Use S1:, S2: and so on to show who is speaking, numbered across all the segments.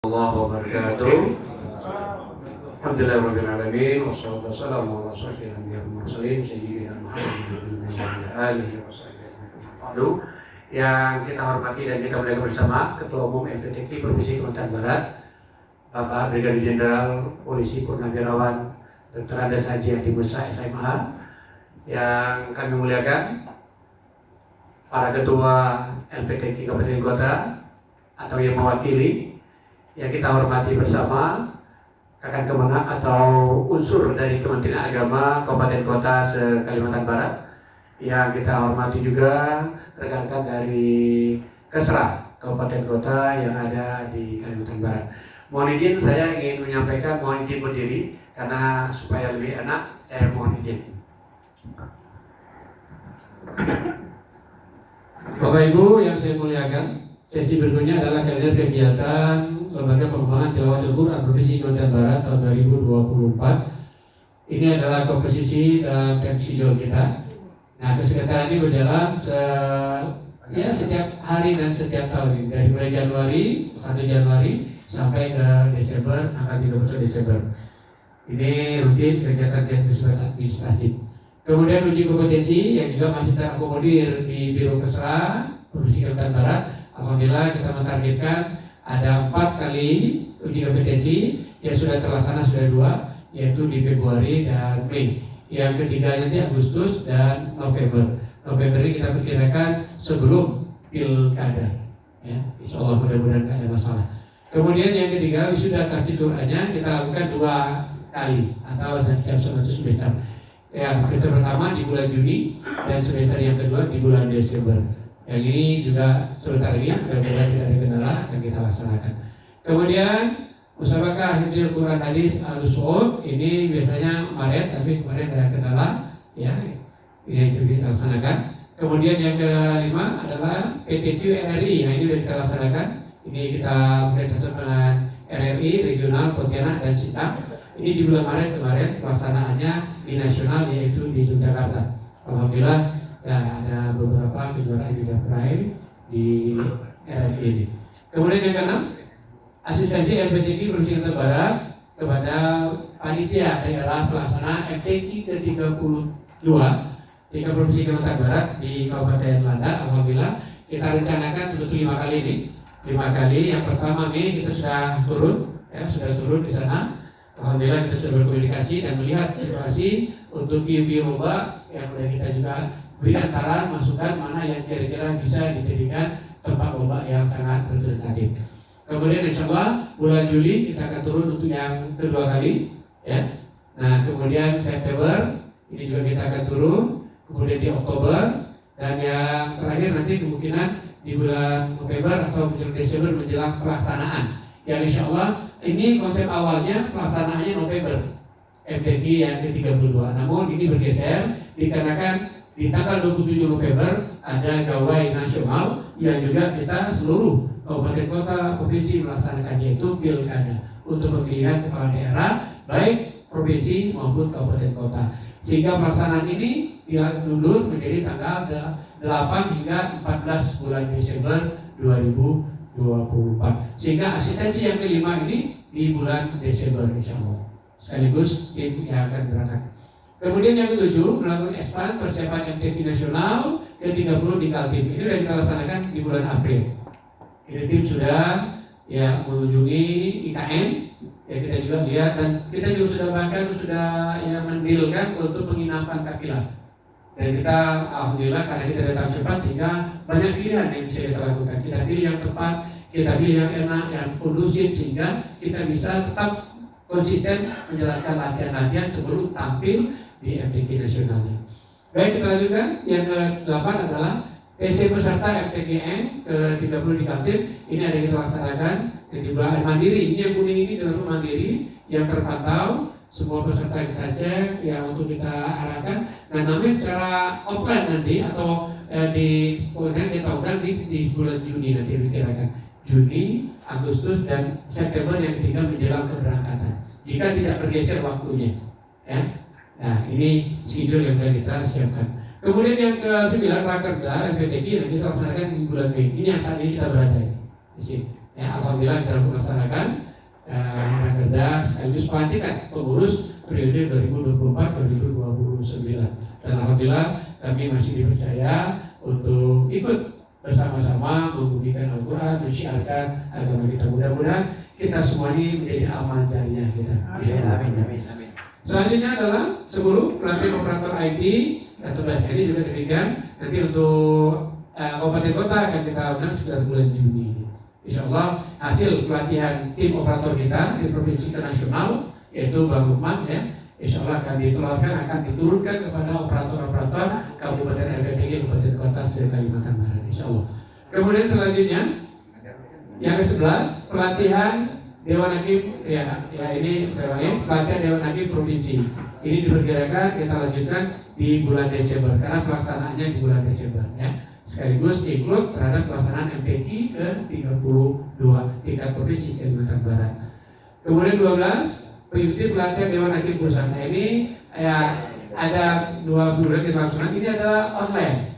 S1: Allah wabarakatuh. Alhamdulillahirabbil alamin wassalatu wassalamu ala asyrofil anbiya'i wal mursalin sayyidina Muhammadin wa ala alihi wasallam. Yang kita hormati dan kita muliakan bersama Ketua Umum FPTK Provinsi Kalimantan Barat, Bapak Brigadir Jenderal Polisi Purnawirawan Dr. Andes Haji Adi Musa SMH. Yang kami muliakan para ketua FPTK Kabupaten Kota atau yang mewakili, yang kita hormati bersama Kakan Kemenang atau unsur dari Kementerian Agama Kabupaten Kota se-Kalimantan Barat, yang kita hormati juga rekan-rekan dari Kesra Kabupaten Kota yang ada di Kalimantan Barat. Mohon izin, saya ingin menyampaikan, mohon izin berdiri karena supaya lebih enak, saya mohon izin. Bapak Ibu yang saya muliakan, sesi berikutnya adalah kalender kegiatan Lembaga Pengembangan Tilawatul Quran Provinsi Kalimantan Barat tahun 2024. Ini adalah komposisi dan schedule kita. Nah, kegiatan ini berjalan setiap hari dan setiap tahun, dari mulai Januari 1 Januari sampai ke Desember, tanggal 31 Desember. Ini rutin kegiatan bersifat administratif. Kemudian uji kompetensi yang juga masih terakomodir di Biro Kesra Provinsi Kalimantan Barat. Alhamdulillah kita mentargetkan ada 4 kali uji kompetensi yang sudah terlaksana, sudah 2, yaitu di Februari dan Mei. Yang ketiga nanti Agustus dan November. November ini kita perkirakan sebelum pilkada. Ya, insya Allah mudah-mudahan tidak ada masalah. Kemudian yang ketiga wisuda tahfidz Qur'annya kita lakukan 2 kali atau setiap 1 semester. Ya, semester pertama di bulan Juni dan semester yang kedua di bulan Desember. Yang ini juga sebentar lagi, mudah-mudahan tidak ada kendala, akan kita laksanakan. Kemudian musabaqah hifdzul Quran hadis al-Su'ud, ini biasanya Maret, tapi kemarin ada kendala, ya, ini itu kita laksanakan. Kemudian yang kelima adalah PTQ RRI, yang ini sudah kita laksanakan. Ini kita bekerjasama dengan RRI regional Pontianak dan Sintang. Ini di bulan Maret kemarin pelaksanaannya di nasional, yaitu di Yogyakarta. Alhamdulillah. Ya, ada beberapa kejuaraan juga peraih di RRI ini. Kemudian yang keenam, asistensi LPTK Provinsi Kalimantan Barat kepada panitia daerah pelaksana MTQ ke-32 di Provinsi Kalimantan Barat di Kabupaten Landa. Alhamdulillah kita rencanakan sebetulnya 5 kali ini. 5 kali. Yang pertama Mei kita sudah turun, ya, sudah turun di sana. Alhamdulillah kita sudah berkomunikasi dan melihat situasi untuk view-view lomba yang sudah kita juga berikan saran, masukan mana yang kira-kira bisa dijadikan tempat lomba yang sangat representatif. Kemudian insya Allah bulan Juli kita akan turun untuk yang kedua kali, ya. Nah, kemudian September ini juga kita akan turun, kemudian di Oktober, dan yang terakhir nanti kemungkinan di bulan November atau bulan Desember menjelang pelaksanaan. Yang insya Allah ini konsep awalnya pelaksanaannya November MTQ yang ke-32. Namun ini bergeser dikarenakan di tanggal 27 November ada gawai nasional yang juga kita seluruh kabupaten kota provinsi melaksanakan, yaitu pilkada untuk pemilihan kepala daerah baik provinsi maupun kabupaten kota. Sehingga pelaksanaan ini diundur menjadi tanggal 8 hingga 14 bulan Desember 2024. Sehingga asistensi yang kelima ini di bulan Desember insya Allah. Sekaligus tim yang akan berangkat. Kemudian yang ketujuh, melakukan expand persiapan MTQ nasional ke-30 di Kaltim. Ini sudah kita laksanakan di bulan April. Ini tim sudah ya mengunjungi IKN, ya kita juga lihat, dan kita juga sudah bahkan sudah ya mendilkan untuk penginapan kafilah. Dan kita alhamdulillah karena kita datang cepat sehingga banyak pilihan yang bisa kita lakukan. Kita pilih yang tepat, kita pilih yang enak, yang kondusif sehingga kita bisa tetap konsisten menjalankan latihan-latihan sebelum tampil di MTQ nasionalnya. Baik, kita lanjutkan. Yang ke-8 adalah TC peserta MTQN ke-30 di Kaltim. Ini ada kita laksanakan di bulan mandiri. Ini yang kuning ini adalah mandiri yang terpantau. Semua peserta kita cek yang untuk kita arahkan. Nah, namun secara offline nanti atau kemudian kita undang di bulan Juni nanti diperkirakan. Juni, Agustus, dan September yang ketiga menjelang keberangkatan. Jika tidak bergeser waktunya, ya. Nah, ini schedule yang sudah kita siapkan. Kemudian yang ke-9 Rakerda MPTQ yang kita laksanakan di bulan Mei. Ini yang saat ini kita berada di sini. Ya, alhamdulillah kita melaksanakan Rakerda sekaligus pelantikan pengurus periode 2024-2029. Dan alhamdulillah kami masih dipercaya untuk ikut bersama-sama membumikan Al-Quran, mensyiarkan agama kita. Mudah-mudahan kita semua ini menjadi amal jariah kita. Amin. Selanjutnya adalah 10 pelatihan operator IT atau ini juga demikian. Nanti untuk kabupaten kota akan kita undang sekitar bulan Juni. Insya Allah hasil pelatihan tim operator kita di provinsi ke nasional yaitu Bang Lukman ya, insya Allah akan dikeluarkan, akan diturunkan kepada operator-operator kabupaten LPTG kabupaten kota se-Kalimantan Barat insya Allah. Kemudian selanjutnya yang ke-11 pelatihan Dewan Hakim ya ini pelatihan Dewan Hakim provinsi. Ini diperkirakan kita lanjutkan di bulan Desember karena pelaksanaannya di bulan Desember ya. Sekaligus ikut terhadap pelaksanaan MTQ ke-32 tingkat provinsi Kalimantan Barat. Kemudian 12 mengikuti pelatihan Dewan Hakim Pusat. Nah ini ya ada 2 bulan dilaksanakan. Ini adalah online.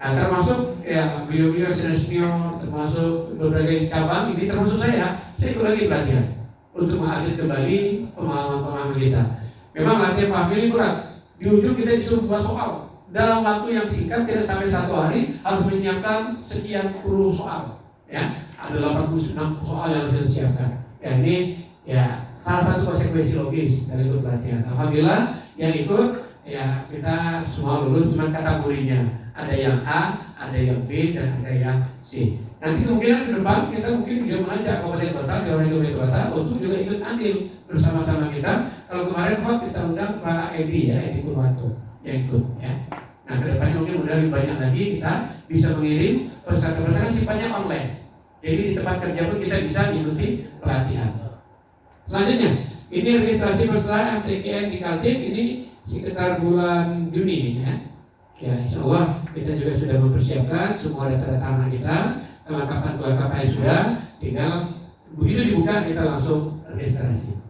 S1: Nah termasuk ya beliau-beliau senior, termasuk berbagai cabang ini termasuk saya ikut lagi pelatihan untuk mengupdate kembali pemahaman kita. Memang latihan paham ini berat. Di ujung kita disuruh buat soal. Dalam waktu yang singkat tidak sampai 1 hari harus menyiapkan sekian puluh soal ya, ada 86 soal yang harus disiapkan ya. Ini ya salah satu konsekuensi logis dari ikut pelatihan. Alhamdulillah yang ikut ya kita semua lulus, cuma kategorinya ada yang A, ada yang B dan ada yang C. Nanti kemungkinan ke depan kita mungkin juga mengajak kabupaten kota, Dewan Kabupaten Kota untuk juga ikut andil bersama-sama kita. Kalau kemarin hot kita undang Pak Edi ya, Edi Purwanto yang ikut ya. Nah kedepannya mungkin udah lebih banyak lagi kita bisa mengirim peserta-peserta sifatnya online. Jadi di tempat kerja pun kita bisa mengikuti pelatihan. Selanjutnya, ini registrasi peserta MTKN di Kaltim ini sekitar bulan Juni ini ya. Ya insya Allah kita juga sudah mempersiapkan semua data-data tanah kita, kelengkapan sudah, tinggal begitu dibuka kita langsung registrasi.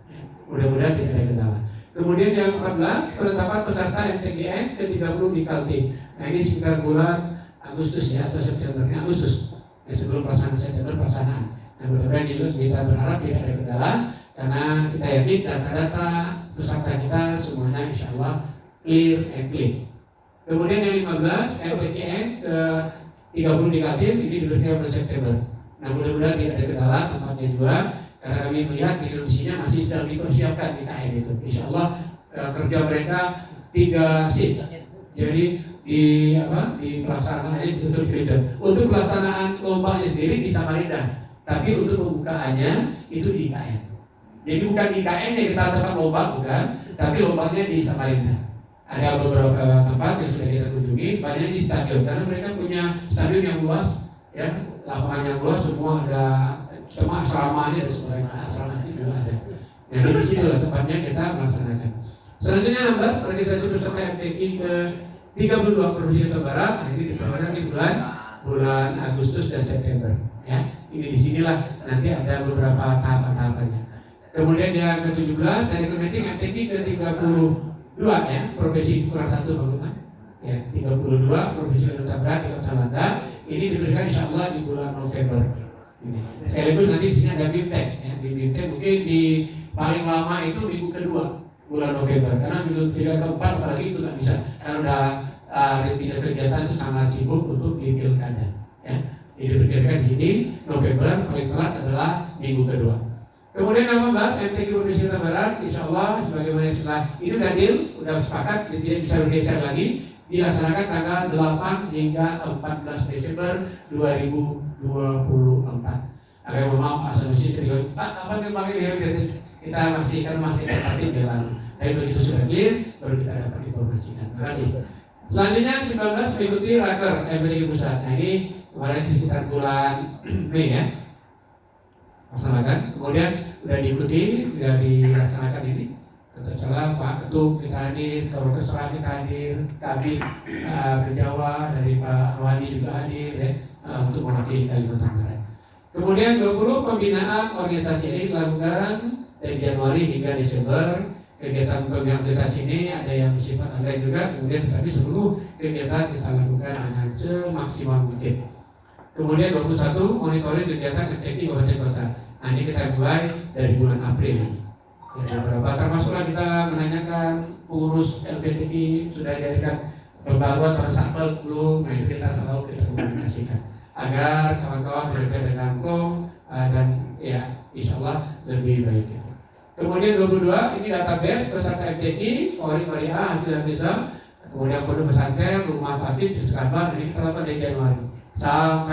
S1: Mudah-mudahan tidak ada kendala. Kemudian yang 14 penetapan peserta MTGN ke-30 di Kaltim. Nah ini sekitar bulan Agustus ya atau September, Agustus. Ya, sebelum pelaksanaan September pelaksanaan. Nah mudah-mudahan juga kita berharap tidak ada kendala karena kita yakin data-data peserta kita semuanya insya Allah clear and clean. Kemudian yang 15 MTGN ke-30 di Kaltim ini diberikan pada September. Nah mudah-mudahan tidak ada kendala tempatnya juga. Karena kami melihat di Indonesia masih sedang dipersiapkan di KN itu. Insya Allah kerja mereka 3 shift. Jadi di pelaksanaannya betul dikerjakan. Untuk pelaksanaan lombanya sendiri di Samarinda, tapi untuk pembukaannya itu di IKN. Jadi bukan di IKN yang kita tempat lomba bukan, tapi lombanya di Samarinda. Ada beberapa tempat yang sudah kita kunjungi, banyak di stadion karena mereka punya stadion yang luas, ya lapangan yang luas, semua ada. Cuma asramanya dan sebagainya, asrama itu juga ada. Nah di situ lah tempatnya kita melaksanakan. Selanjutnya 16 registrasi peserta MTQ ke-32 Provinsi Jawa Barat. Nah ini diperoleh di bulan Agustus dan September. Ya, ini di sinilah nanti ada beberapa tahapan-tahapannya. Kemudian yang ke-17 dari Kementing MTQ ke-32 ya, provinsi kurang 1 Pak. Ya, 32 Provinsi Jawa Barat di Kota Landa. Ini diberikan insya Allah di bulan November. Sekaligus nanti di sini ada BIMTEK ya. Di BIMTEK mungkin di paling lama itu minggu kedua bulan November karena minggu ketiga keempat apalagi itu nggak bisa karena udah rutin kegiatan itu sangat sibuk untuk di pilkada ya. Jadi diperkirakan di sini November paling telat adalah minggu kedua. Kemudian 18 MTQ Provinsi Jawa Barat insya Allah sebagaimana setelah ini udah deal, udah sepakat tidak bisa bergeser lagi, dilaksanakan tanggal 8 hingga 14 Desember 2024. Agak mohon maaf Pak Sanusi sering Pak kapan dipanggil kita masih tertarik di lalu. Tapi begitu sudah clear baru kita dapat informasikan. Terima kasih. Selanjutnya 19 mengikuti Raker MTQ Pusat. Nah ini kemarin di sekitar bulan Mei ya. Laksanakan. Kemudian sudah diikuti, sudah dilaksanakan ini. Salah Pak Ketum kita hadir, Orkestra kita hadir, kami berjawa dari Pak Wani juga hadir ya, untuk mewakili Kalimantan Barat. Kemudian 20 pembinaan organisasi ini dilakukan dari Januari hingga Desember. Kegiatan pembinaan organisasi ini ada yang bersifat online juga, kemudian tetapi seluruh kegiatan kita lakukan dengan semaksimal mungkin. Kemudian 21 monitoring kegiatan FTQ Kabupaten Kota. Nah, ini kita mulai dari bulan April. Ya, beberapa termasuklah kita menanyakan pengurus LPTI sudah diadakan pembaruan transaksi belum. Nah, itu kita selalu kita komunikasikan agar kawan-kawan berbeda dengan dan ya insya Allah lebih baik. Kemudian 22 ini database peserta FTI, Kori A, Hafizah, kemudian pondok pesantren, rumah tafsir, Kabar, ini kita lakukan dari Januari sampai